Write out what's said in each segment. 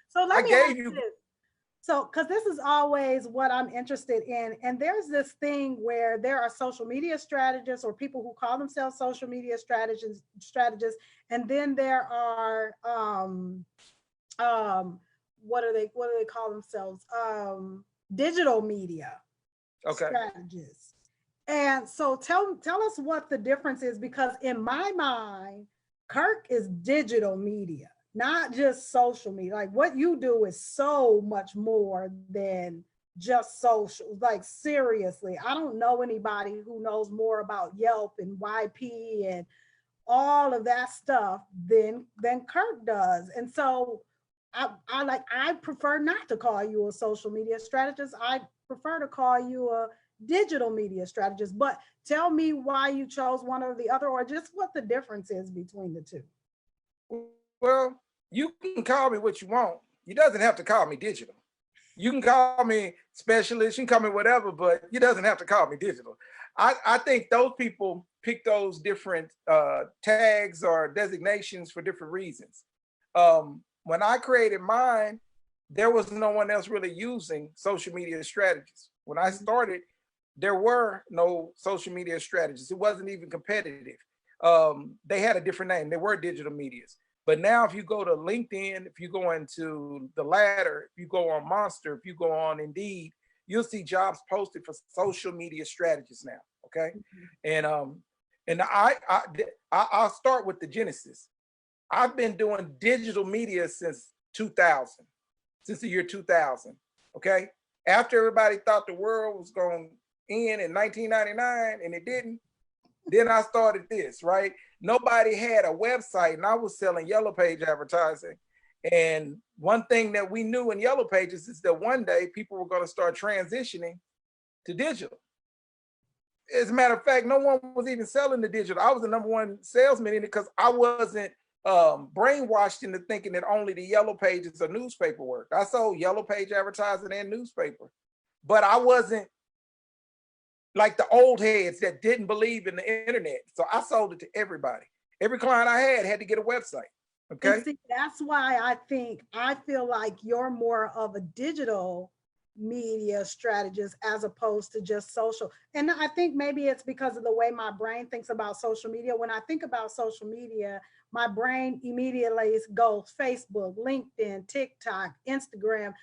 So I let me ask gave you. this. So, because this is always what I'm interested in, and there's this thing where there are social media strategists or people who call themselves social media strategists, and then there are what do they call themselves? Digital media Okay. strategists. And so tell us what the difference is, because in my mind, Kirk is digital media, not just social media. Like what you do is so much more than just social. Like seriously, I don't know anybody who knows more about Yelp and YP and all of that stuff than Kirk does. And so I prefer not to call you a social media strategist. I prefer to call you a digital media strategist. But tell me why you chose one or the other, or just what the difference is between the two. Well, you can call me what you want. You doesn't have to call me digital. You can call me specialist, you can call me whatever, but you doesn't have to call me digital. I think those people pick those different tags or designations for different reasons. When I created mine, there was no one else really using social media strategies. When I started, there were no social media strategists. It wasn't even competitive. They had a different name. They were digital medias. But now if you go to LinkedIn, if you go into the Ladder, if you go on Monster, if you go on Indeed, you'll see jobs posted for social media strategists now. Okay. And I'll start with the genesis. I've been doing digital media since 2000, since the year 2000. Okay. After everybody thought the world was going to end in 1999 and it didn't, then I started this, right? Nobody had a website and I was selling Yellow Page advertising. And one thing that we knew in Yellow Pages is that one day people were going to start transitioning to digital. As a matter of fact, no one was even selling the digital. I was the #1 salesman in it because I wasn't brainwashed into thinking that only the Yellow Pages or newspaper worked. I sold Yellow Page advertising and newspaper, but I wasn't like the old heads that didn't believe in the internet. So I sold it to everybody. Every client I had to get a website. Okay. And see, that's why I feel like you're more of a digital media strategist as opposed to just social. And I think maybe it's because of the way my brain thinks about social media. When I think about social media, my brain immediately goes Facebook, LinkedIn, TikTok, Instagram,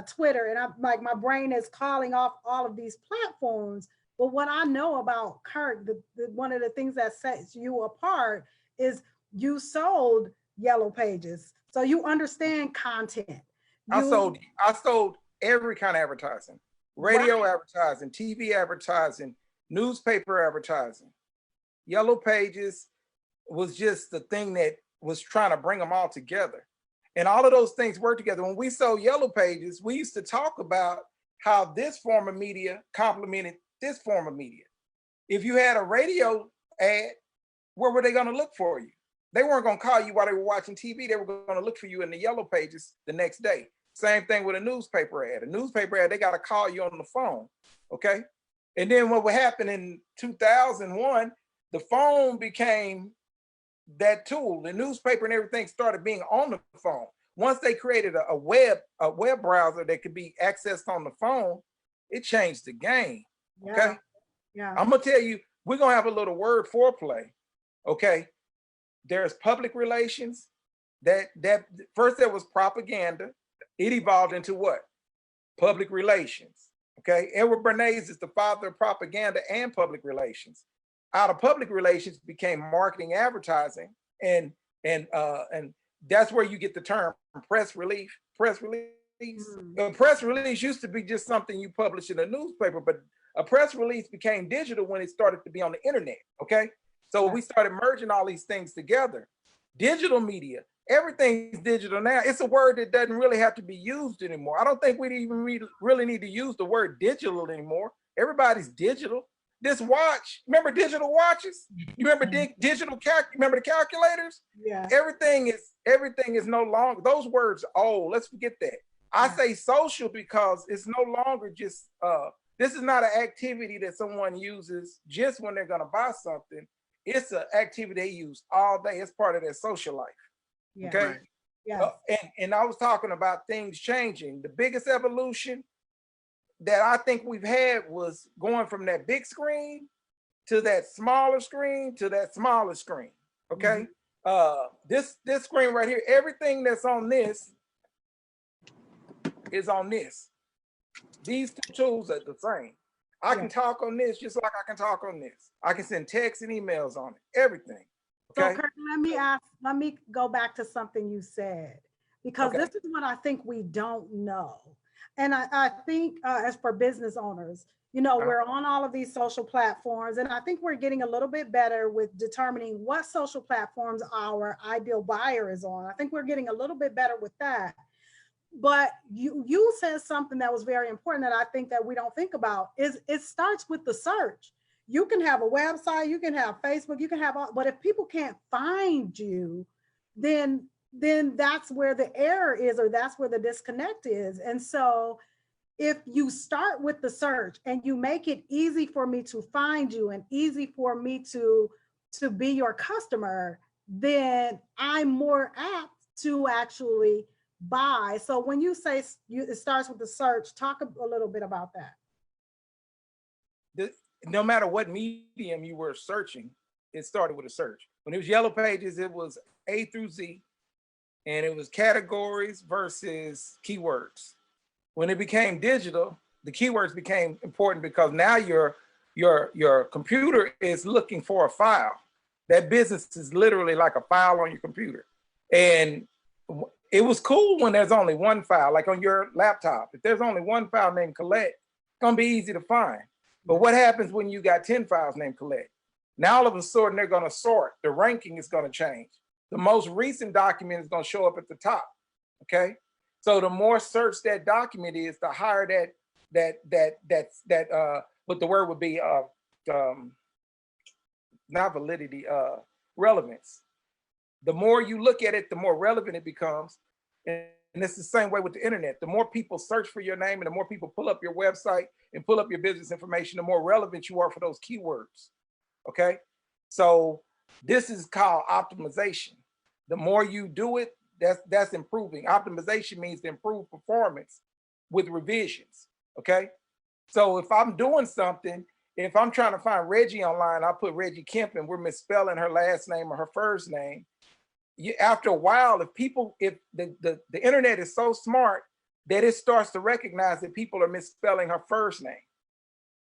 Twitter. And I'm like, my brain is calling off all of these platforms. But what I know about Kirk, one of the things that sets you apart is you sold Yellow Pages. So you understand content. I You sold every kind of advertising, radio advertising, TV advertising, newspaper advertising. Yellow Pages was just the thing that was trying to bring them all together. And all of those things work together. When we sold Yellow Pages, we used to talk about how this form of media complemented this form of media. If you had a radio ad, where were they going to look for you? They weren't going to call you while they were watching TV. They were going to look for you in the Yellow Pages the next day. Same thing with a newspaper ad. A newspaper ad, they got to call you on the phone. Okay. And then what would happen in 2001, the phone became that tool. The newspaper and everything started being on the phone. Once they created a web browser that could be accessed on the phone, it changed the game. Okay. Yeah. I'm gonna tell you, we're gonna have a little word foreplay. Okay. There's public relations. That first there was propaganda. It evolved into what? Public relations. Okay. Edward Bernays is the father of propaganda and public relations. Out of public relations became marketing, advertising, and that's where you get the term press release. Press release. A press release used to be just something you publish in a newspaper, but a press release became digital when it started to be on the internet. Okay. So we started merging all these things together. Digital media, everything's digital now. It's a word that doesn't really have to be used anymore. I don't think we even really need to use the word digital anymore. Everybody's digital. This watch, remember digital watches? You remember digital remember the calculators? Yeah. Everything is no longer, those words are old. Let's forget that. I say social because it's no longer just this is not an activity that someone uses just when they're gonna buy something. It's an activity they use all day. It's part of their social life. Yeah. Okay. Right. Yes. And I was talking about things changing. The biggest evolution that I think we've had was going from that big screen to that smaller screen to that smaller screen. Okay. This screen right here, everything that's on this is on this. These two tools are the same. I can talk on this just like I can talk on this. I can send texts and emails on it, everything. Okay. So Kirk, let me go back to something you said, because this is what I think we don't know. And I think as for business owners, you know, we're on all of these social platforms, and I think we're getting a little bit better with determining what social platforms our ideal buyer is on. I think we're getting a little bit better with that. But you said something that was very important that I think that we don't think about is it starts with the search. You can have a website, you can have Facebook, you can have all, but if people can't find you, then that's where the error is, or that's where the disconnect is. And so if you start with the search and you make it easy for me to find you and easy for me to be your customer, then I'm more apt to actually buy. So when you say it starts with the search, talk a little bit about that. No matter what medium you were searching, it started with a search. When it was Yellow Pages, it was A through Z, and it was categories versus keywords. When it became digital, the keywords became important because now your computer is looking for a file. That business is literally like a file on your computer. And it was cool when there's only one file, like on your laptop. If there's only one file named Collette, it's gonna be easy to find. But what happens when you got 10 files named Collette? Now all of a sudden they're gonna sort, the ranking is gonna change. The most recent document is gonna show up at the top, okay? So the more search that document is, the higher what the word would be, not validity, relevance. The more you look at it, the more relevant it becomes. And it's the same way with the internet. The more people search for your name and the more people pull up your website and pull up your business information, the more relevant you are for those keywords, okay? So this is called optimization. The more you do it, that's improving. Optimization means to improve performance with revisions, okay? So if I'm doing something, if I'm trying to find Reggie online, I'll put Reggie Kemp and we're misspelling her last name or her first name. After a while, if the internet is so smart that it starts to recognize that people are misspelling her first name,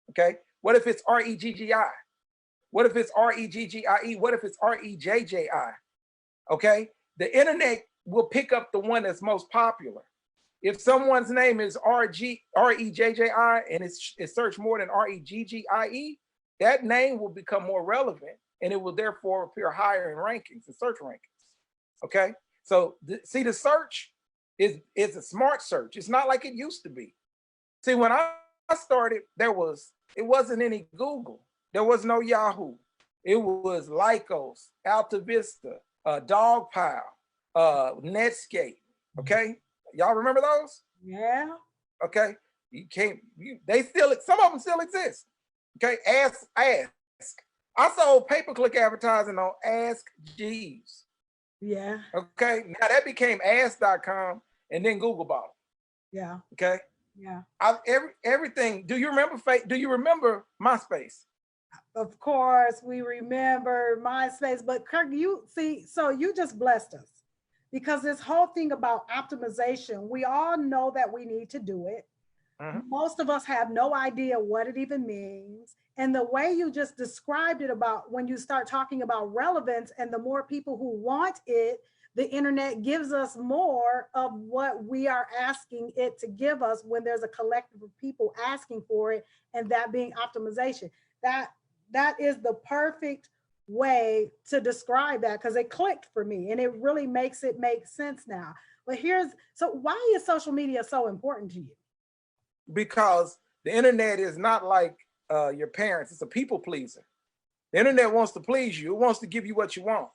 okay? What if it's R-E-G-G-I? What if it's R-E-G-G-I-E? What if it's R-E-J-J-I? Okay? The internet will pick up the one that's most popular. If someone's name is R-E-J-J-I and it's searched more than R-E-G-G-I-E, that name will become more relevant and it will therefore appear higher in rankings, in search rankings. Okay, so see, the search is a smart search. It's not like it used to be. See, when I started, it wasn't any Google. There was no Yahoo. It was Lycos, Alta Vista, Dogpile, Netscape. Okay, y'all remember those? Yeah. Okay, some of them still exist. Okay, Ask. I sold pay-per-click advertising on Ask Jeeves. Yeah. Okay. Now that became ask.com and then Google bought it. Yeah. Okay. Yeah. Everything. Do you remember MySpace? Of course, we remember MySpace, but Kirk, so you just blessed us, because this whole thing about optimization, we all know that we need to do it. Most of us have no idea what it even means. And the way you just described it, about when you start talking about relevance and the more people who want it, the internet gives us more of what we are asking it to give us when there's a collective of people asking for it, and that being optimization. That is the perfect way to describe that, because it clicked for me and it really makes it make sense now. But so why is social media so important to you? Because the internet is not like your parents. It's a people pleaser. The internet wants to please you. It wants to give you what you want.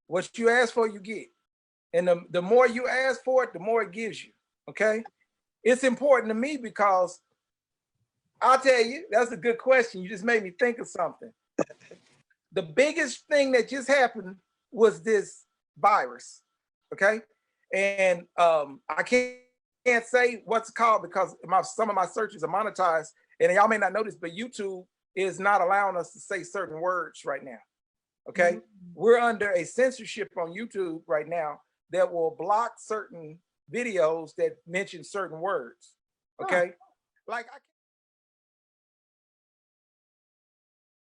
What you ask for, you get. And the more you ask for it, the more it gives you, okay? It's important to me because I'll tell you, that's a good question. You just made me think of something. The biggest thing that just happened was this virus, okay? And I can't say what's called because some of my searches are monetized, and y'all may not notice, but YouTube is not allowing us to say certain words right now. Okay, we're under a censorship on YouTube right now that will block certain videos that mention certain words. Okay, like I